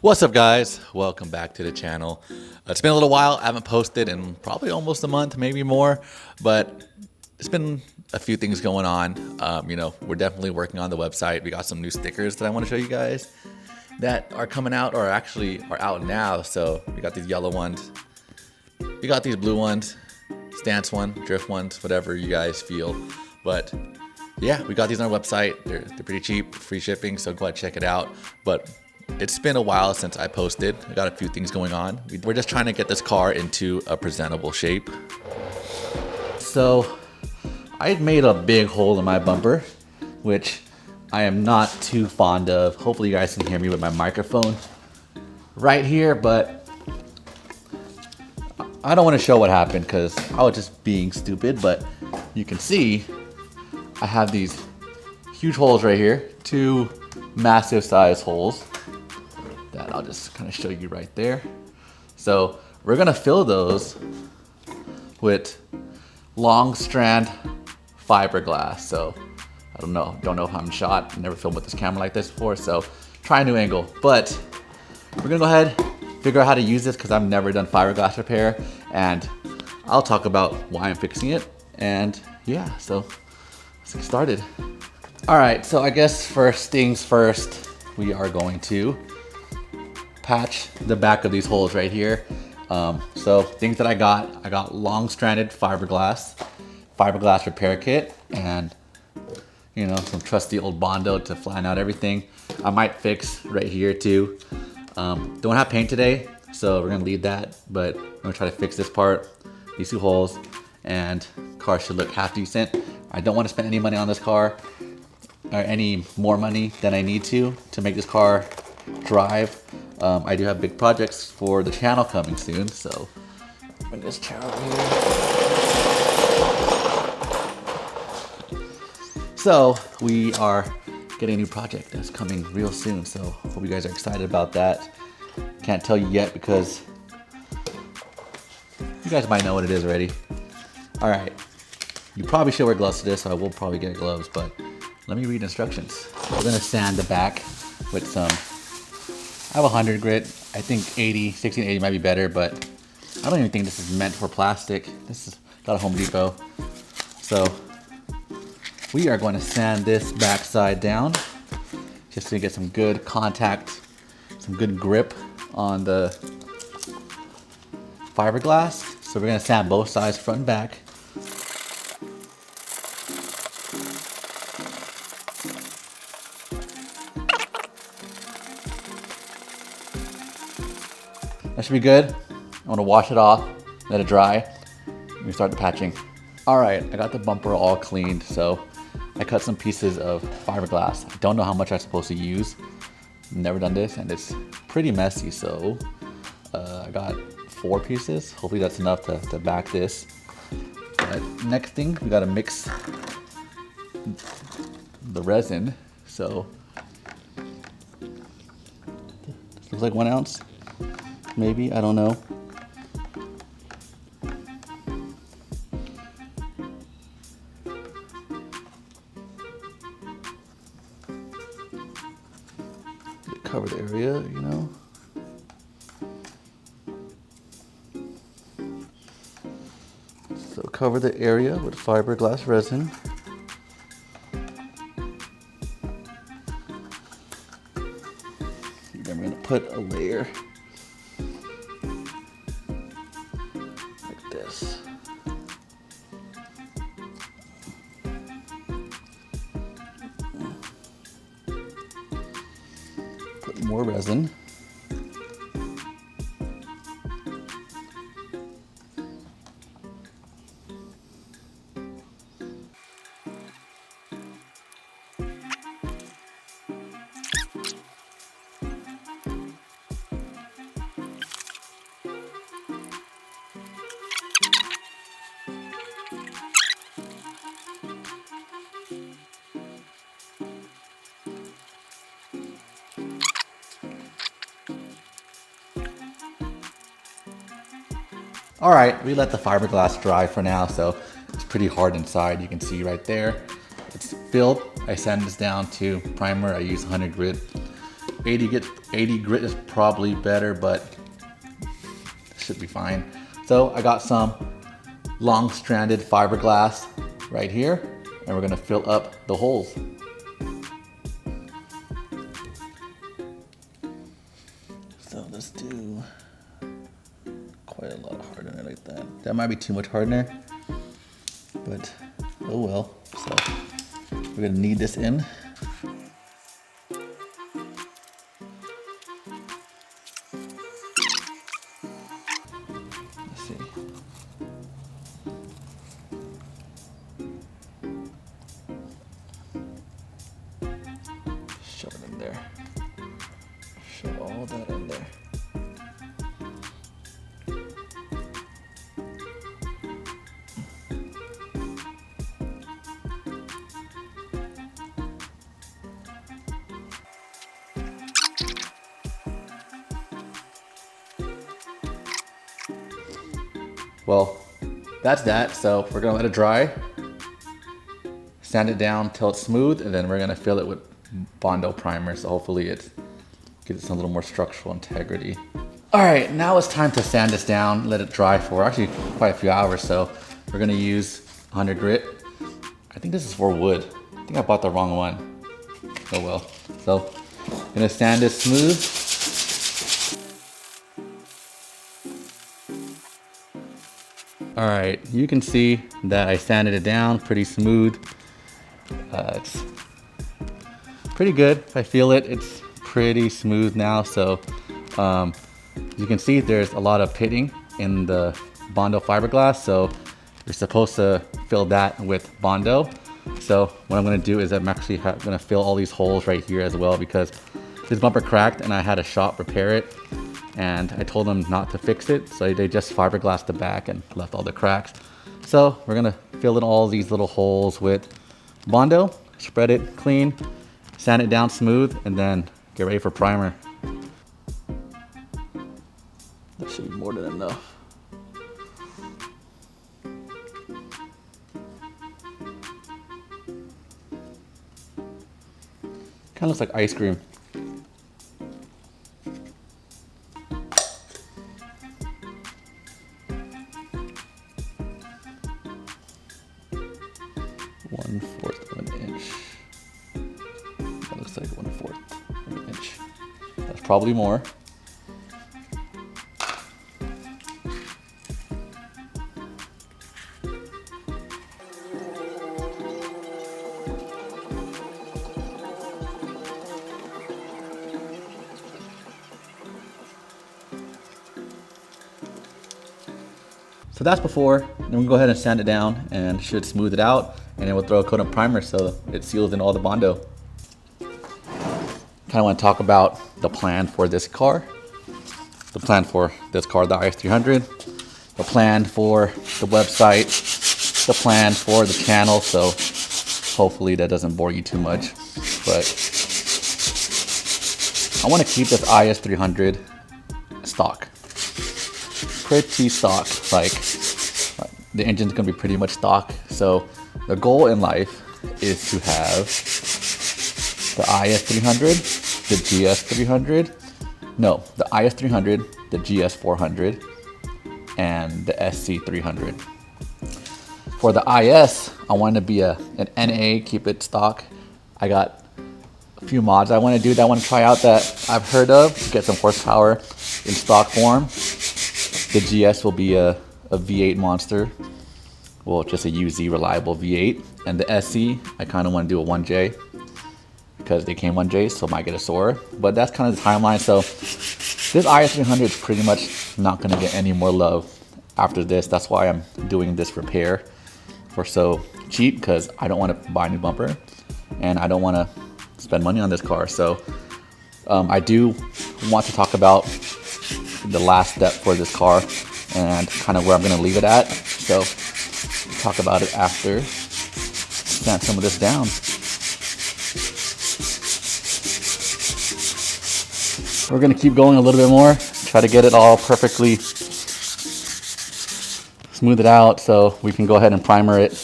What's up, guys? Welcome back to the channel. It's been a little while. I haven't posted in probably almost a month, maybe more, but it's been a few things going on. We're definitely working on the website. We got some new stickers that I want to show you guys that are coming out, or actually are out now. So we got these yellow ones, we got these blue ones, stance one, drift ones, whatever you guys feel. But yeah, we got these on our website. They're pretty cheap, free shipping, so go ahead and check it out. But it's been a while since I posted. I got a few things going on. We're just trying to get this car into a presentable shape. So I made a big hole in my bumper, which I am not too fond of. Hopefully you guys can hear me with my microphone right here, but I don't want to show what happened because I was just being stupid. But you can see I have these huge holes right here, two massive size holes that I'll just kind of show you right there. So we're gonna fill those with long strand fiberglass. So I don't know if I'm shot. Never filmed with this camera like this before, so try a new angle. But we're gonna go ahead, figure out how to use this because I've never done fiberglass repair, and I'll talk about why I'm fixing it. And yeah, so let's get started. All right, so I guess first things first, we are going to patch the back of these holes right here. So things that I got long stranded fiberglass repair kit, and some trusty old Bondo to flatten out everything. I might fix right here too. Don't have paint today, so we're gonna leave that, but I'm gonna try to fix this part, these two holes, and car should look half decent. I don't want to spend any money on this car, or any more money than I need to make this car drive. I do have big projects for the channel coming soon, so bring this chair over here. So we are getting a new project that's coming real soon, so hope you guys are excited about that. Can't tell you yet because you guys might know what it is already. All right, you probably should wear gloves to this, so I will probably get gloves, but let me read instructions. We're gonna sand the back with some, I have 100 grit. I think 1680 might be better, but I don't even think this is meant for plastic. This is got a Home Depot. So we are going to sand this backside down just to get some good contact, some good grip on the fiberglass. So we're gonna sand both sides, front and back. That should be good. I want to wash it off, let it dry, and we start the patching. All right, I got the bumper all cleaned, so I cut some pieces of fiberglass. I don't know how much I'm supposed to use. Never done this, and it's pretty messy, so I got 4 pieces. Hopefully that's enough to back this. But next thing, we gotta mix the resin. So this looks like 1 ounce. Maybe, I don't know. Cover the area, So cover the area with fiberglass resin. Then we're gonna put a layer this. Put more resin. All right, we let the fiberglass dry for now, so it's pretty hard inside. You can see right there. It's filled. I sand this down to primer. I use 100 grit. 80 grit is probably better, but it should be fine. So I got some long stranded fiberglass right here, and we're gonna fill up the holes. So let's do quite a lot of hardener like that. That might be too much hardener, but oh well. So we're gonna knead this in. Let's see. Shove it in there. Shove all that in there. Well, that's that. So we're gonna let it dry, sand it down till it's smooth, and then we're gonna fill it with Bondo primer. So hopefully it gives it some little more structural integrity. All right, now it's time to sand this down, let it dry for actually quite a few hours. So we're gonna use 100 grit. I think this is for wood. I think I bought the wrong one. Oh well. So I'm gonna sand this smooth. All right, you can see that I sanded it down pretty smooth. It's pretty good. I feel it. It's pretty smooth now. So you can see there's a lot of pitting in the Bondo fiberglass. So you're supposed to fill that with Bondo. So what I'm gonna do is I'm actually gonna fill all these holes right here as well, because this bumper cracked and I had a shop repair it. And I told them not to fix it, so they just fiberglassed the back and left all the cracks. So we're gonna fill in all these little holes with Bondo, spread it clean, sand it down smooth, and then get ready for primer. That should be more than enough. Kind of looks like ice cream. One-fourth of an inch. That looks like 1/4 of an inch. That's probably more. So that's before, then we'll go ahead and sand it down and should smooth it out, and then we'll throw a coat of primer so it seals in all the Bondo. Kind of want to talk about the plan for this car. The plan for this car, the IS300, the plan for the website, the plan for the channel, so hopefully that doesn't bore you too much. But I want to keep this IS300 stock. Pretty stock, like the engine's gonna be pretty much stock. So the goal in life is to have the IS300, the GS300, no, the IS300, the GS400, and the SC300. For the IS, I want to be an NA, keep it stock. I got a few mods I want to do that I want to try out that I've heard of, get some horsepower in stock form. The GS will be a V8 monster. Well, just a UZ reliable V8. And the SC, I kind of want to do a 1J because they came 1J, so I might get a Soarer. But that's kind of the timeline. So this IS300 is pretty much not going to get any more love after this. That's why I'm doing this repair for so cheap, because I don't want to buy a new bumper and I don't want to spend money on this car. So I do want to talk about the last step for this car and kind of where I'm going to leave it at. So talk about it after sand some of this down. We're going to keep going a little bit more, try to get it all perfectly smooth it out so we can go ahead and primer it.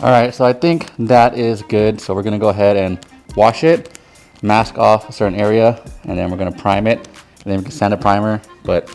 All right, so I think that is good. So we're gonna go ahead and wash it, mask off a certain area, and then we're gonna prime it, and then we can sand a primer, but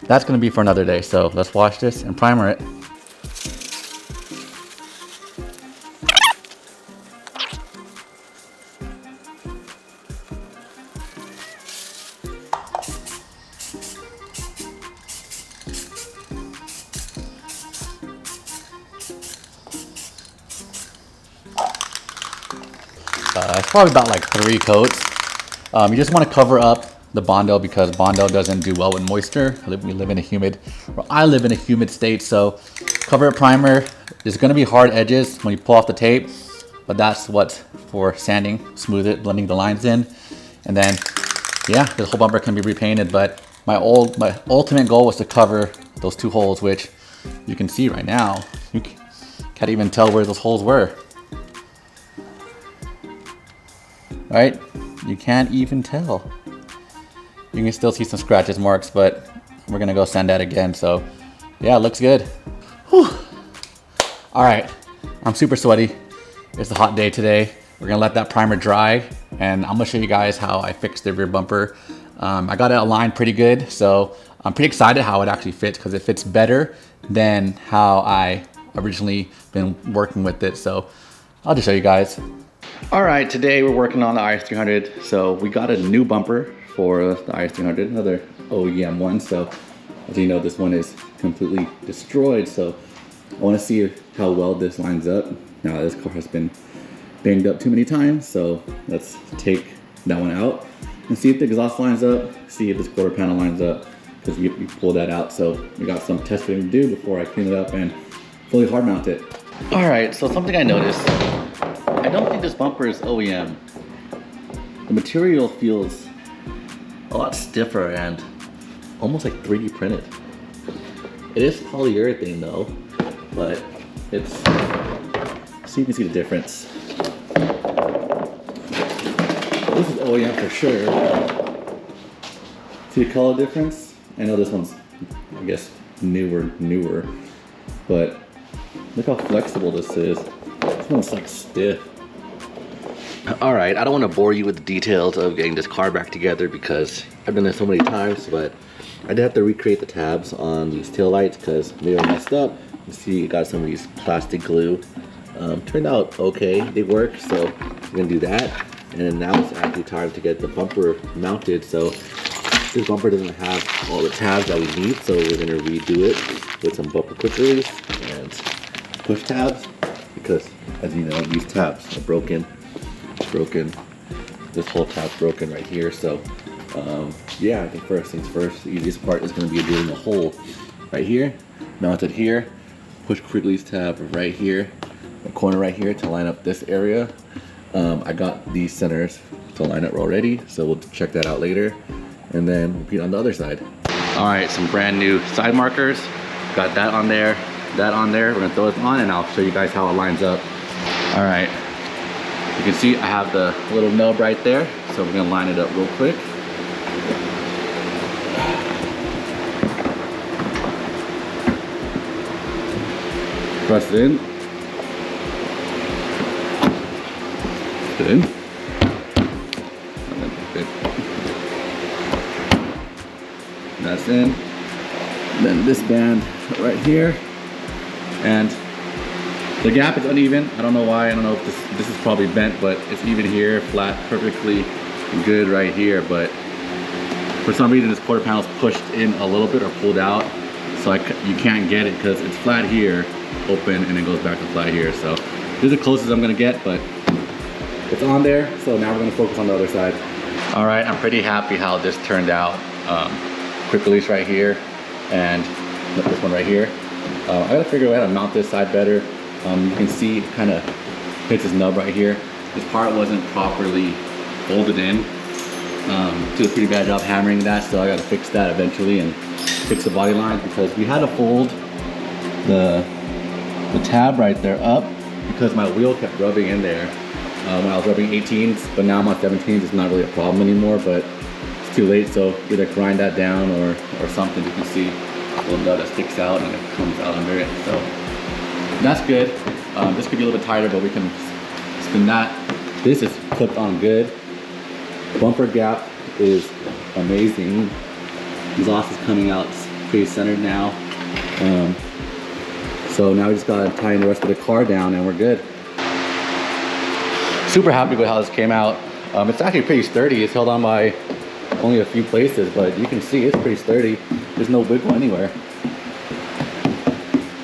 that's gonna be for another day. So let's wash this and primer it. It's probably about like 3 coats. You just want to cover up the Bondo because Bondo doesn't do well with moisture. I live in a humid state, so cover it primer. There's going to be hard edges when you pull off the tape, but that's what's for sanding, smooth it, blending the lines in, and then yeah, the whole bumper can be repainted. But my ultimate goal was to cover those 2 holes, which you can see right now. You can't even tell where those holes were. Right? You can't even tell. You can still see some scratches, marks, but we're gonna go sand that again. So yeah, it looks good. Whew. All right, I'm super sweaty. It's a hot day today. We're gonna let that primer dry, and I'm gonna show you guys how I fixed the rear bumper. I got it aligned pretty good, so I'm pretty excited how it actually fits because it fits better than how I originally been working with it. So I'll just show you guys. All right, today we're working on the IS300. So we got a new bumper for the IS300, another OEM one. So as you know, this one is completely destroyed. So I want to see how well this lines up. Now this car has been banged up too many times. So let's take that one out and see if the exhaust lines up, see if this quarter panel lines up, because we pull that out. So we got some test fitting to do before I clean it up and fully hard mount it. All right, so something I noticed, I don't think this bumper is OEM. The material feels a lot stiffer and almost like 3D printed. It is polyurethane though, but it's, so you can see the difference. This is OEM for sure. See the color difference? I know this one's, I guess, newer, but look how flexible this is. This one's like stiff. All right, I don't want to bore you with the details of getting this car back together because I've done this so many times, but I did have to recreate the tabs on these taillights because they were messed up. You see, you got some of these plastic glue. Turned out okay, they work, so we're gonna do that. And then now it's actually time to get the bumper mounted. So this bumper doesn't have all the tabs that we need, so we're gonna redo it with some bumper quick release and push tabs because, as you know, these tabs are broken. This whole tab's broken right here. So yeah, I think first things first, the easiest part is going to be doing a hole right here, mounted here, push quick release tab right here, a corner right here to line up this area. I got these centers to line up already, so we'll check that out later, and then repeat on the other side. All right, some brand new side markers, got that on there, that on there. We're gonna throw it on and I'll show you guys how it lines up. All right. You can see I have the little nub right there, so we're gonna line it up real quick. Press it in. Put it in. And then put it. That's in. And then this band right here. And the gap is uneven. I don't know why. I don't know if this is probably bent, but it's even here, flat, perfectly good right here. But for some reason, this quarter panel is pushed in a little bit or pulled out, so you can't get it because it's flat here, open, and it goes back to flat here. So this is the closest I'm gonna get, but it's on there. So now we're gonna focus on the other side. All right, I'm pretty happy how this turned out. Quick release right here, and this one right here. I gotta figure out how to mount this side better. You can see it kind of hits this nub right here. This part wasn't properly folded in. Did a pretty bad job hammering that, so I gotta fix that eventually and fix the body lines because we had to fold the tab right there up because my wheel kept rubbing in there when I was rubbing 18s, but now I'm on 17s. It's not really a problem anymore, but it's too late, so either grind that down or something. You can see a little nut that sticks out and it comes out under it. So that's good. This could be a little bit tighter, but we can spin that. This is clipped on good. Bumper gap is amazing. Exhaust is coming out pretty centered now. So now we just gotta tighten the rest of the car down and we're good. Super happy with how this came out. It's actually pretty sturdy. It's held on by only a few places, but you can see it's pretty sturdy. There's no wiggle anywhere.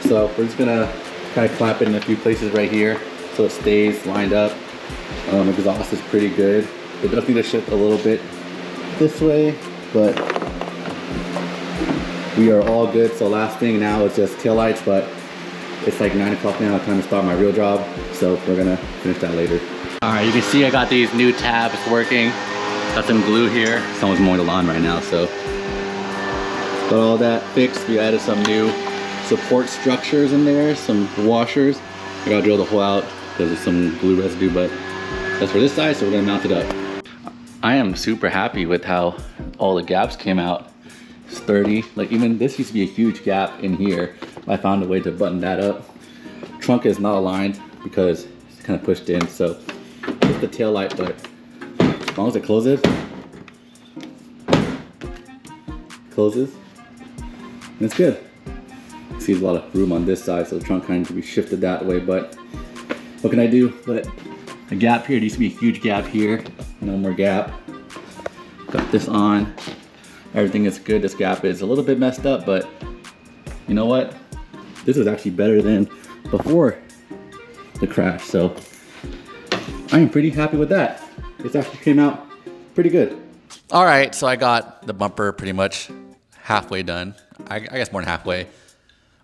So we're just gonna kind of clamp it in a few places right here so it stays lined up. Exhaust is pretty good. It does need to shift a little bit this way, but we are all good. So last thing now is just taillights, but it's like 9 o'clock now, time to start my real job. So we're gonna finish that later. All right, you can see I got these new tabs working. Got some glue here. Someone's mowing the lawn right now, so. Got all that fixed. We added some new support structures in there, some washers. I gotta drill the hole out because there's some glue residue, but that's for this side, so we're gonna mount it up. I am super happy with how all the gaps came out. Sturdy, like even this used to be a huge gap in here. I found a way to button that up. Trunk is not aligned because it's kind of pushed in, so it's the tail light, but as long as it closes, and it's good. You see there's a lot of room on this side, so the trunk kind of needs to be shifted that way, but what can I do? But a gap here, there used to be a huge gap here, no more gap. Got this on, everything is good. This gap is a little bit messed up, but you know what? This was actually better than before the crash, so I am pretty happy with that. This actually came out pretty good. All right, so I got the bumper pretty much halfway done. I guess more than halfway.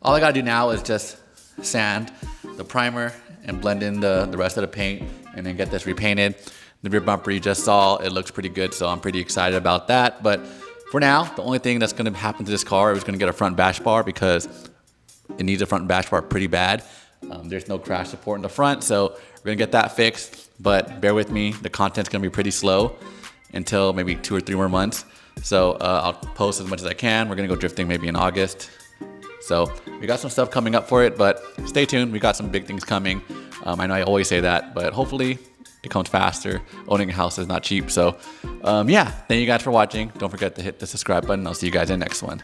All I gotta do now is just sand the primer and blend in the rest of the paint and then get this repainted. The rear bumper you just saw, it looks pretty good, so I'm pretty excited about that. But for now, the only thing that's gonna happen to this car is gonna get a front bash bar because it needs a front bash bar pretty bad. There's no crash support in the front, so we're gonna get that fixed, but bear with me, the content's gonna be pretty slow until maybe 2 or 3 more months. So I'll post as much as I can. We're gonna go drifting maybe in August. So we got some stuff coming up for it, but stay tuned. We got some big things coming. I know I always say that, but hopefully it comes faster. Owning a house is not cheap. So yeah, thank you guys for watching. Don't forget to hit the subscribe button. I'll see you guys in the next one.